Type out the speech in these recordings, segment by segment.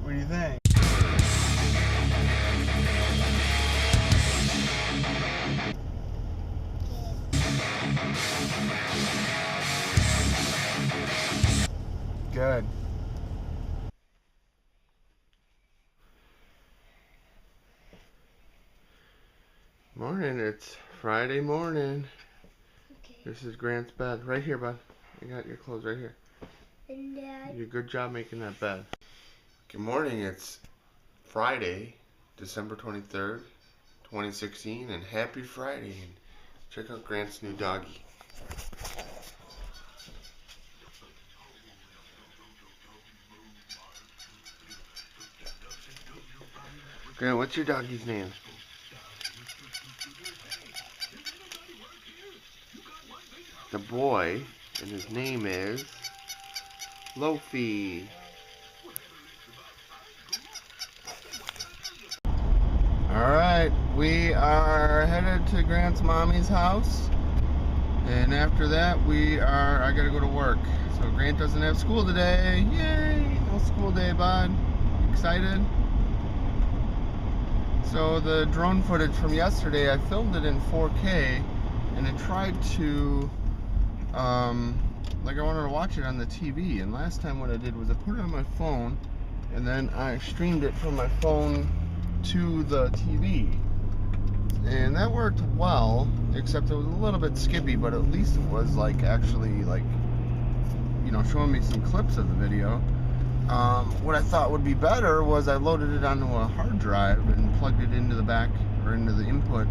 What do you think? Good. Morning, it's Friday morning. Okay. This is Grant's bed. Right here, bud. I got your clothes right here. And Dad? You did a good job making that bed. Good morning, it's Friday, December 23rd, 2016, and happy Friday. And check out Grant's new doggy. Grant, what's your doggy's name? The boy, and his name is Lofi. Alright, we are headed to Grant's mommy's house. And after that, I gotta go to work. So Grant doesn't have school today. Yay! No school day, bud. Excited? So the drone footage from yesterday, I filmed it in 4K, and I tried to, I wanted to watch it on the TV. And last time what I did was I put it on my phone, and then I streamed it from my phone to the TV. And that worked well, except it was a little bit skippy, but at least it was actually showing me some clips of the video. What I thought would be better was I loaded it onto a hard drive and plugged it into the back or into the input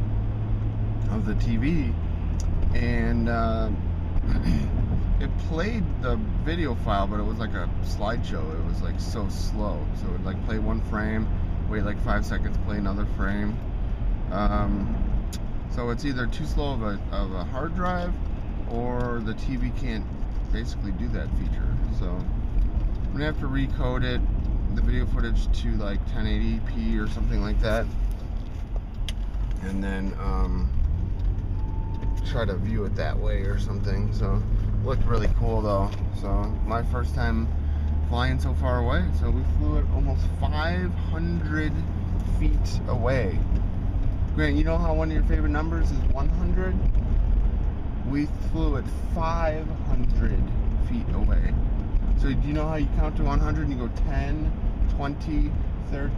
of the TV, and it played the video file, but it was like a slideshow. It was so slow, so it would play one frame, wait 5 seconds, play another frame. So it's either too slow of a hard drive, or the TV can't basically do that feature. So I'm gonna have to recode it, the video footage, to 1080p or something like that, and then try to view it that way or something. So looked really cool though. So my first time flying so far away. So we flew at almost 500 feet away. Grant, you know how one of your favorite numbers is 100? We flew at 500 feet away. So do you know how you count to 100 and you go 10, 20, 30,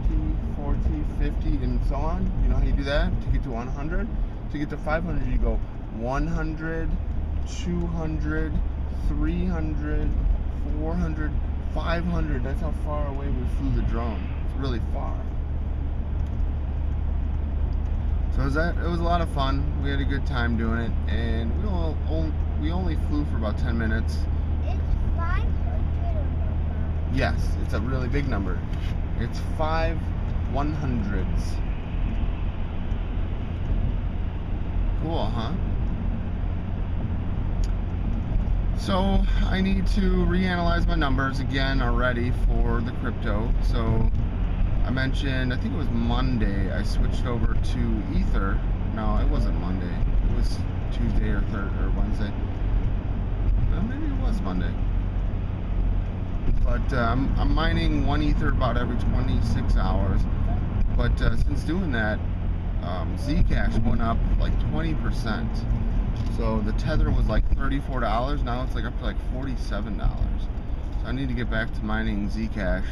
40, 50, and so on? You know how you do that to get to 100? To get to 500, you go 100, 200, 300, 400, 500. That's how far away we flew the drone. It's really far. So it was a lot of fun. We had a good time doing it, and we only flew for about 10 minutes. It's 500 or Yes, it's a really big number. It's 5 100s. Cool, huh? So I need to reanalyze my numbers again already for the crypto. So I mentioned, I think it was Monday, I switched over to Ether. No, it wasn't Monday. It was Tuesday or Wednesday. Well, maybe it was Monday. But I'm mining 1 Ether about every 26 hours. But since doing that, Zcash went up 20%. So the tether was $34. Now it's up to $47. So I need to get back to mining Zcash.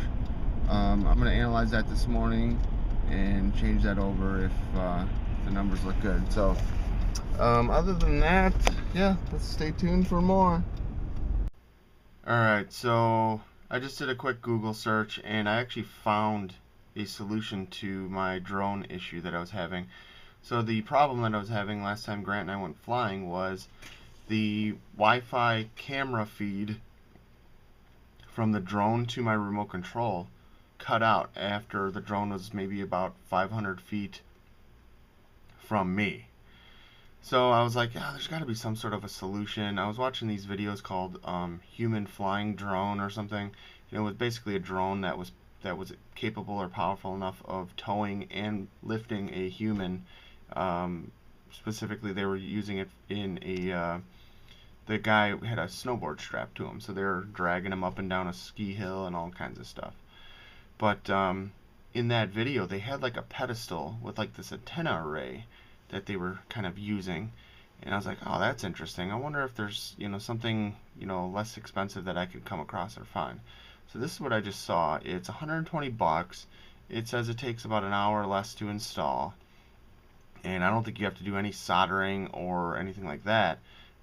I'm going to analyze that this morning and change that over if the numbers look good. So other than that, yeah, let's stay tuned for more. Alright, so I just did a quick Google search, and I actually found a solution to my drone issue that I was having. So the problem that I was having last time Grant and I went flying was the Wi-Fi camera feed from the drone to my remote control cut out after the drone was maybe about 500 feet from me. So I was like, yeah, there's got to be some sort of a solution. I was watching these videos called Human Flying Drone or something. It was basically a drone that was capable or powerful enough of towing and lifting a human. Specifically, they were using it in the guy had a snowboard strapped to him, so they were dragging him up and down a ski hill and all kinds of stuff. But in that video, they had like a pedestal with like this antenna array that they were kind of using. And I was like, oh, that's interesting. I wonder if there's, something, less expensive that I could come across or find. So this is what I just saw. It's 120 bucks. It says it takes about an hour or less to install. And I don't think you have to do any soldering or anything like that.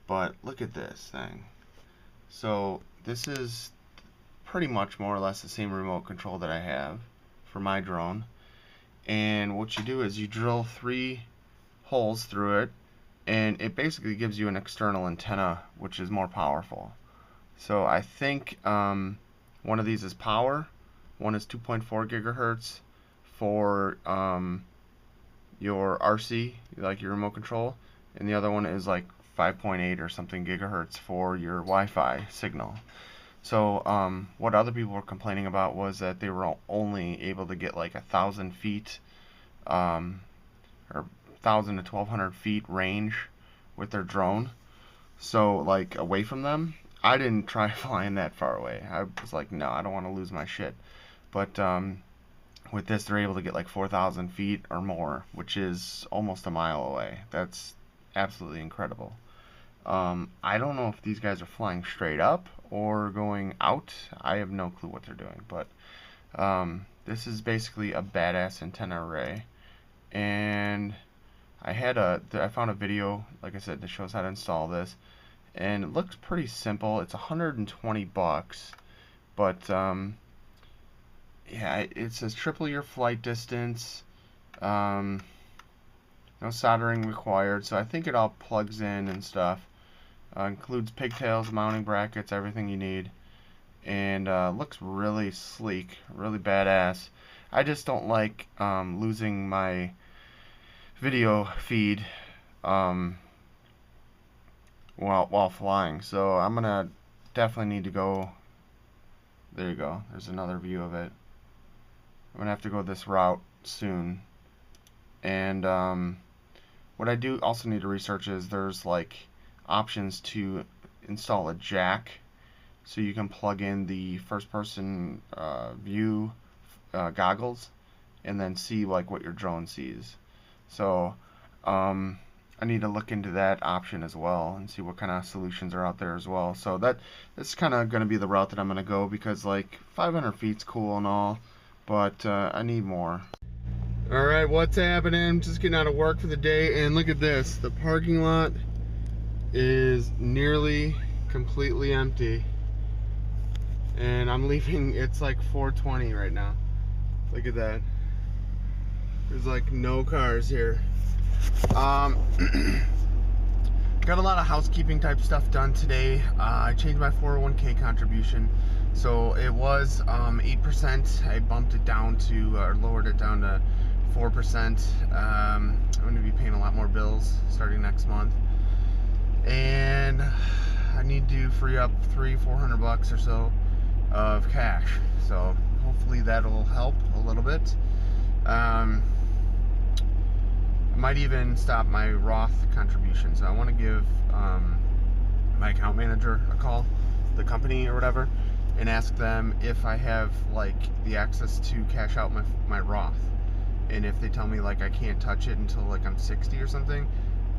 But look at this thing. So this is pretty much more or less the same remote control that I have for my drone. And what you do is you drill 3 holes through it, and it basically gives you an external antenna, which is more powerful. So I think one of these is power, one is 2.4 gigahertz for your RC, like your remote control, and the other one is like 5.8 or something gigahertz for your Wi-Fi signal. So what other people were complaining about was that they were only able to get like 1,000 feet or 1,000 to 1,200 feet range with their drone. So like away from them, I didn't try flying that far away. I was like, no, I don't want to lose my shit. But with this, they're able to get like 4,000 feet or more, which is almost a mile away. That's absolutely incredible. I don't know if these guys are flying straight up or going out. I have no clue what they're doing, but this is basically a badass antenna array. And I found a video, like I said, that shows how to install this, and it looks pretty simple. It's 120 bucks, but yeah, it says triple your flight distance, no soldering required, so I think it all plugs in and stuff. Includes pigtails, mounting brackets, everything you need, and looks really sleek, really badass. I just don't like losing my video feed while flying, so I'm gonna definitely need to go. There you go, there's another view of it. I'm gonna have to go this route soon. And what I do also need to research is there's like options to install a jack, so you can plug in the first person view goggles and then see like what your drone sees. So I need to look into that option as well and see what kind of solutions are out there as well. So that's kind of going to be the route that I'm going to go, because like 500 feet's cool and all, but I need more. Alright, what's happening? I'm just getting out of work for the day, and look at this. The parking lot is nearly completely empty, and I'm leaving. It's like 4:20 right now. Look at that. There's like no cars here. Got a lot of housekeeping type stuff done today. I changed my 401k contribution, so it was 8%. I bumped it down to, or lowered it down to 4%. I'm going to be paying a lot more bills starting next month, and I need to free up $300-400 bucks or so of cash. So hopefully that'll help a little bit. I might even stop my Roth contribution. So I want to give my account manager a call, the company or whatever, and ask them if I have like the access to cash out my Roth. And if they tell me like I can't touch it until like I'm 60 or something,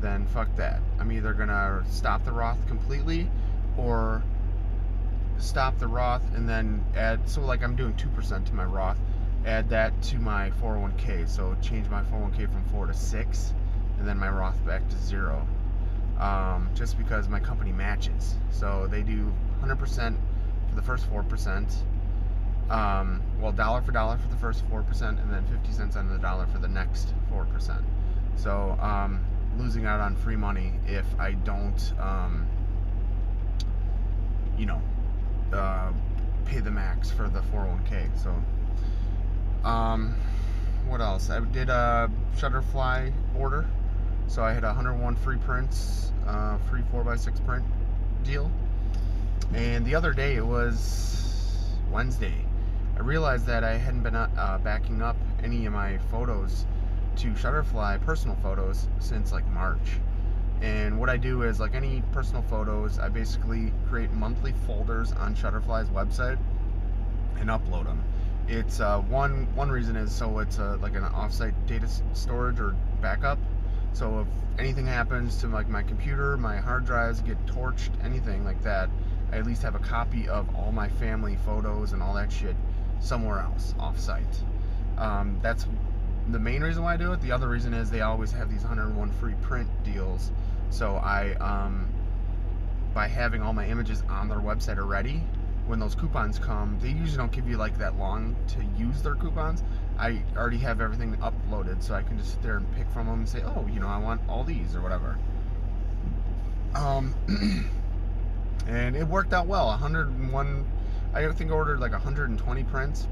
then fuck that. I'm either gonna stop the Roth completely, or stop the Roth and then add, so like I'm doing 2% to my Roth, add that to my 401k, so change my 401k from 4 to 6, and then my Roth back to 0. Just because my company matches, so they do 100% for the first 4%. Well, dollar for dollar for the first 4%, and then 50 cents on the dollar for the next 4%. So losing out on free money if I don't, pay the max for the 401k. So what else? I did a Shutterfly order, so I had 101 free prints, free 4x6 print deal. And the other day, it was Wednesday, I realized that I hadn't been backing up any of my photos to Shutterfly, personal photos, since like March. And what I do is, like any personal photos, I basically create monthly folders on Shutterfly's website and upload them. It's one reason is so it's like an offsite data storage or backup. So if anything happens to like my computer, my hard drives get torched, anything like that, I at least have a copy of all my family photos and all that shit somewhere else offsite. That's the main reason why I do it. The other reason is they always have these 101 free print deals. So I by having all my images on their website already, when those coupons come, they usually don't give you like that long to use their coupons. I already have everything uploaded, so I can just sit there and pick from them and say, oh, you know, I want all these or whatever. And it worked out well. 101, I think I ordered like 120 prints,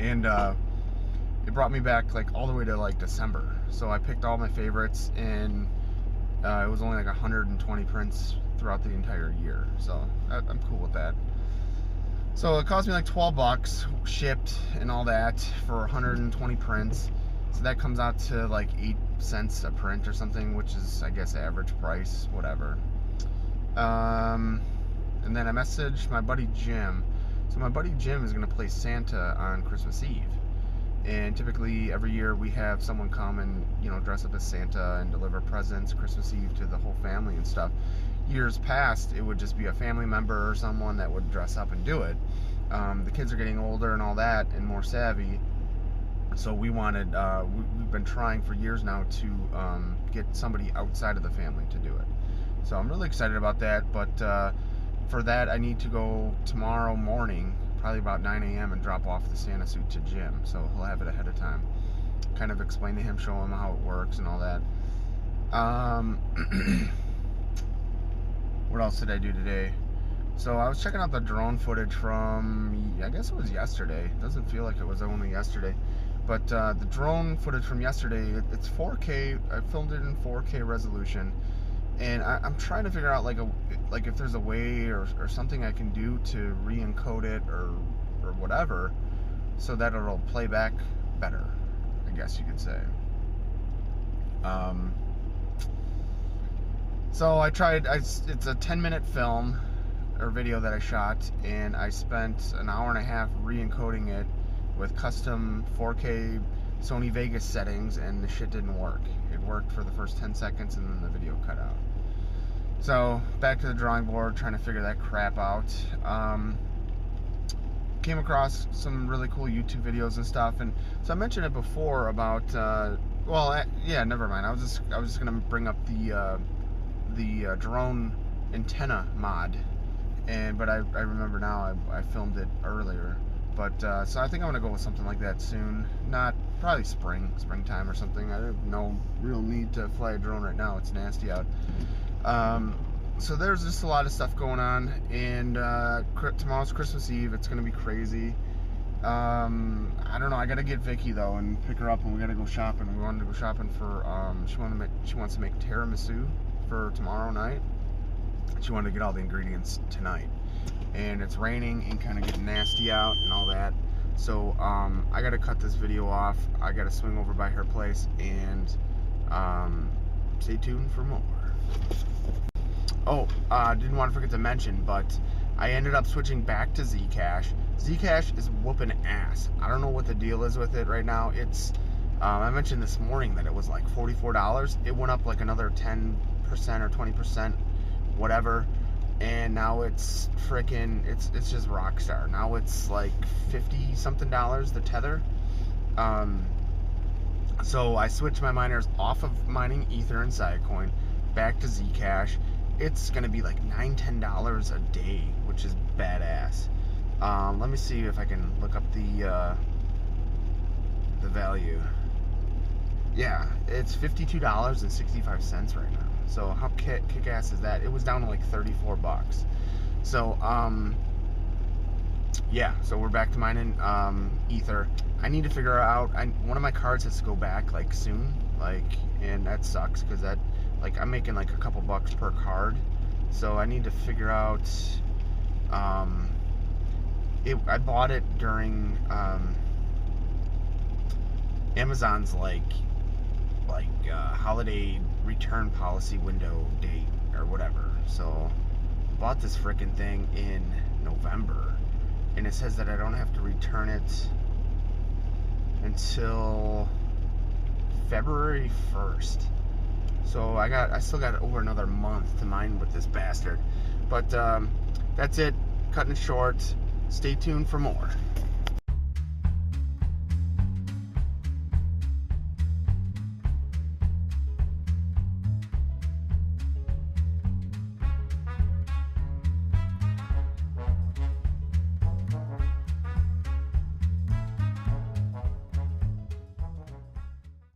and it brought me back like all the way to like December. So I picked all my favorites, and it was only like 120 prints throughout the entire year. So I'm cool with that. So it cost me like $12 shipped and all that for 120 prints. So that comes out to like 8 cents a print or something, which is, I guess, average price, whatever. And then I messaged my buddy Jim. So my buddy Jim is going to play Santa on Christmas Eve. And typically every year we have someone come and, you know, dress up as Santa and deliver presents Christmas Eve to the whole family and stuff. Years past, it would just be a family member or someone that would dress up and do it. The kids are getting older and all that and more savvy. So we wanted, we've been trying for years now to get somebody outside of the family to do it. So I'm really excited about that. But for that, I need to go tomorrow morning, probably about 9 a.m. and drop off the Santa suit to Jim. So he'll have it ahead of time. Kind of explain to him, show him how it works and all that. What else did I do today? So I was checking out the drone footage from, I guess it was yesterday. It doesn't feel like it was only yesterday. But the drone footage from yesterday, it's 4K. I filmed it in 4K resolution. And I'm trying to figure out like if there's a way or something I can do to re-encode it or whatever, so that it'll play back better, I guess you could say. So I tried. It's a 10-minute film or video that I shot, and I spent an hour and a half re-encoding it with custom 4K Sony Vegas settings, and the shit didn't work. It worked for the first 10 seconds, and then the video cut out. So back to the drawing board, trying to figure that crap out. Came across some really cool YouTube videos and stuff, and so I mentioned it before about. Yeah, never mind. I was just gonna bring up the drone antenna mod, but I remember now I filmed it earlier. But so I think I'm gonna go with something like that soon. Not probably springtime or something. I have no real need to fly a drone right now. It's nasty out. So there's just a lot of stuff going on, and tomorrow's Christmas Eve. It's gonna be crazy. I don't know. I gotta get Vicky though and pick her up, and we gotta go shopping. We wanted to go shopping for. She wants to make tiramisu for tomorrow night. She wanted to get all the ingredients tonight, and it's raining and kind of getting nasty out and all that. So I gotta cut this video off. I gotta swing over by her place, and stay tuned for more. Oh, didn't want to forget to mention, but I ended up switching back to Zcash. Zcash is whooping ass. I don't know what the deal is with it right now. It's I mentioned this morning that it was like $44. It went up like another 10% or 20%, whatever, and now it's freaking, it's just rockstar. Now it's like $50 something the tether. So I switched my miners off of mining Ether and Sidecoin back to Zcash. It's gonna be like $9-10 a day, which is badass. Let me see if I can look up the value. Yeah, it's $52.65 right now. So how kick-ass is that? It was down to like 34 bucks. So yeah, so we're back to mining Ether. I need to figure out, one of my cards has to go back like soon, and that sucks because that, like, I'm making like a couple bucks per card. So I need to figure out I bought it during Amazon's like holiday return policy window date or whatever. So I bought this freaking thing in November, and and it says that I don't have to return it until February 1st. So I still got over another month to mine with this bastard. But that's it. Cutting it short. Stay tuned for more.